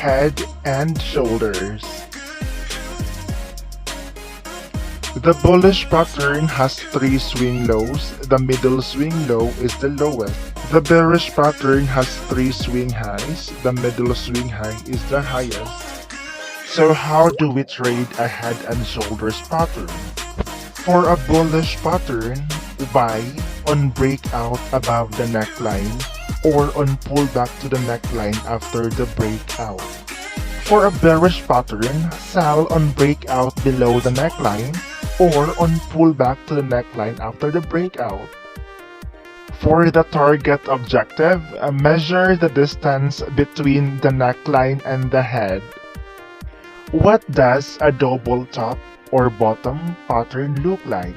head and shoulders. The bullish pattern has 3 swing lows. The middle swing low is the lowest. The bearish pattern has 3 swing highs. The middle swing high is the highest. So how do we trade a head and shoulders pattern? For a bullish pattern, buy on breakout above the neckline or on pullback to the neckline after the breakout. For a bearish pattern, sell on breakout below the neckline or on pullback to the neckline after the breakout. For the target objective, measure the distance between the neckline and the head. What does a double top or bottom pattern look like?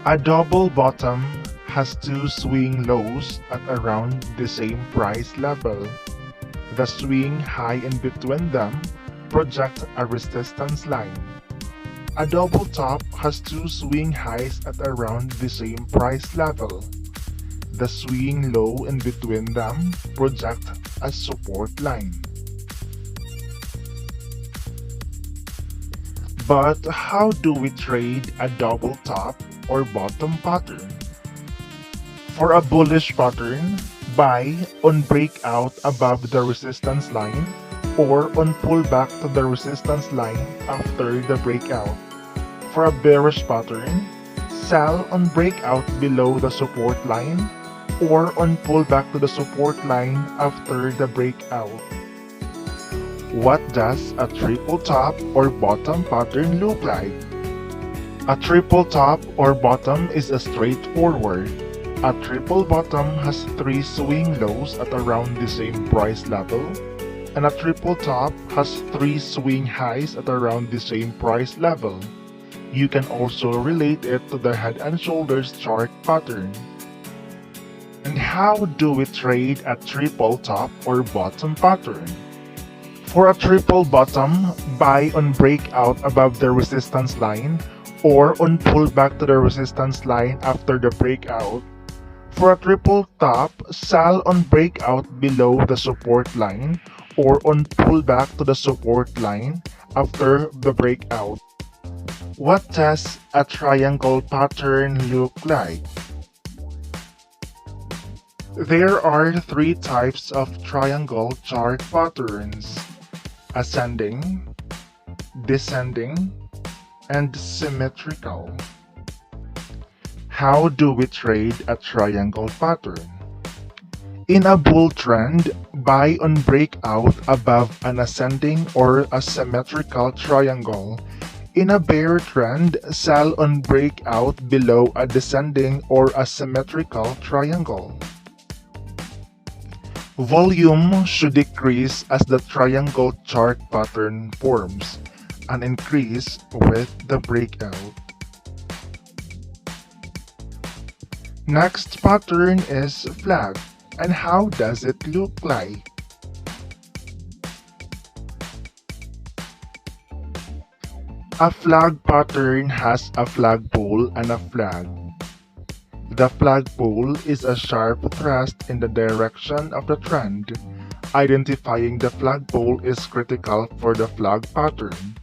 A double bottom has 2 swing lows at around the same price level. The swing high in between them projects a resistance line. A double top has 2 swing highs at around the same price level. The swing low in between them projects a support line. But how do we trade a double top or bottom pattern? For a bullish pattern, buy on breakout above the resistance line or on pullback to the resistance line after the breakout. For a bearish pattern, sell on breakout below the support line or on pullback to the support line after the breakout. What does a triple top or bottom pattern look like? A triple top or bottom is a straightforward. A triple bottom has 3 swing lows at around the same price level, and a triple top has 3 swing highs at around the same price level. You can also relate it to the head and shoulders chart pattern. And how do we trade a triple top or bottom pattern? For a triple bottom, buy on breakout above the resistance line or on pullback to the resistance line after the breakout. For a triple top, sell on breakout below the support line or on pullback to the support line after the breakout. What does a triangle pattern look like? There are 3 types of triangle chart patterns: ascending, descending, and symmetrical. How do we trade a triangle pattern? In a bull trend, buy on breakout above an ascending or a symmetrical triangle. In a bear trend, sell on breakout below a descending or a symmetrical triangle. Volume should decrease as the triangle chart pattern forms, and increase with the breakout. Next pattern is flag. And how does it look like? A flag pattern has a flagpole and a flag. The flagpole is a sharp thrust in the direction of the trend. Identifying the flagpole is critical for the flag pattern.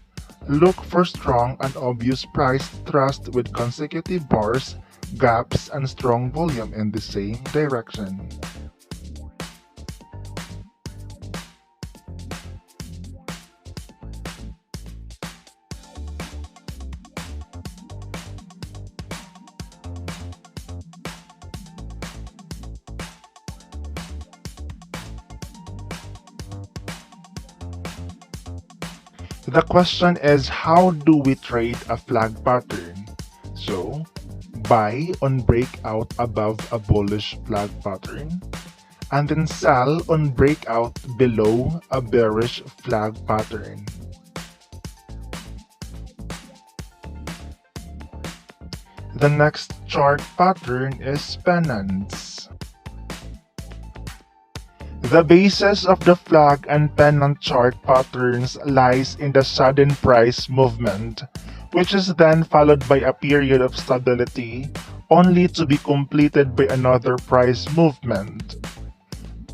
Look for strong and obvious price thrust with consecutive bars, gaps, and strong volume in the same direction. The question is, how do we trade a flag pattern? So, buy on breakout above a bullish flag pattern, and then sell on breakout below a bearish flag pattern. The next chart pattern is pennants. The basis of the flag and pennant chart patterns lies in the sudden price movement, which is then followed by a period of stability, only to be completed by another price movement.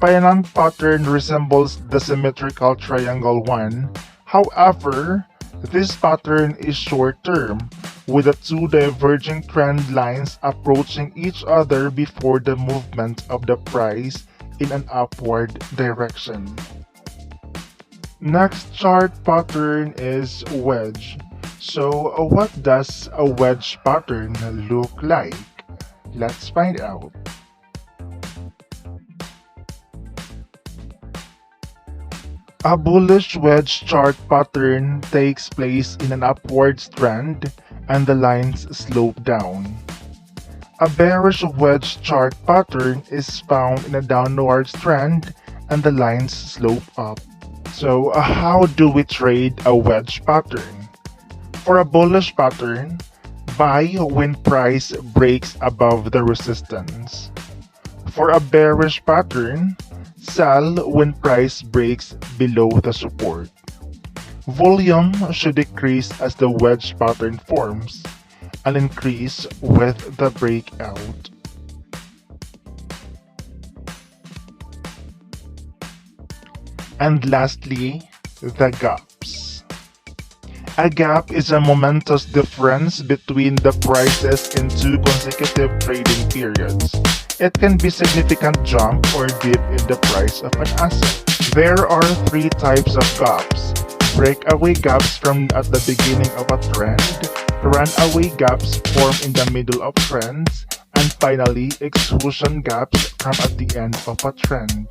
Painan pattern resembles the symmetrical triangle one. However, this pattern is short-term, with the two diverging trend lines approaching each other before the movement of the price in an upward direction. Next chart pattern is wedge. So, what does a wedge pattern look like? Let's find out. A bullish wedge chart pattern takes place in an upward trend and the lines slope down. A bearish wedge chart pattern is found in a downward trend and the lines slope up. So, how do we trade a wedge pattern? For a bullish pattern, buy when price breaks above the resistance. For a bearish pattern, sell when price breaks below the support. Volume should decrease as the wedge pattern forms and increase with the breakout. And lastly, the gaps. A gap is a momentous difference between the prices in two consecutive trading periods. It can be significant jump or dip in the price of an asset. There are three types of gaps: breakaway gaps from at the beginning of a trend, runaway gaps form in the middle of trends, and finally exclusion gaps come at the end of a trend.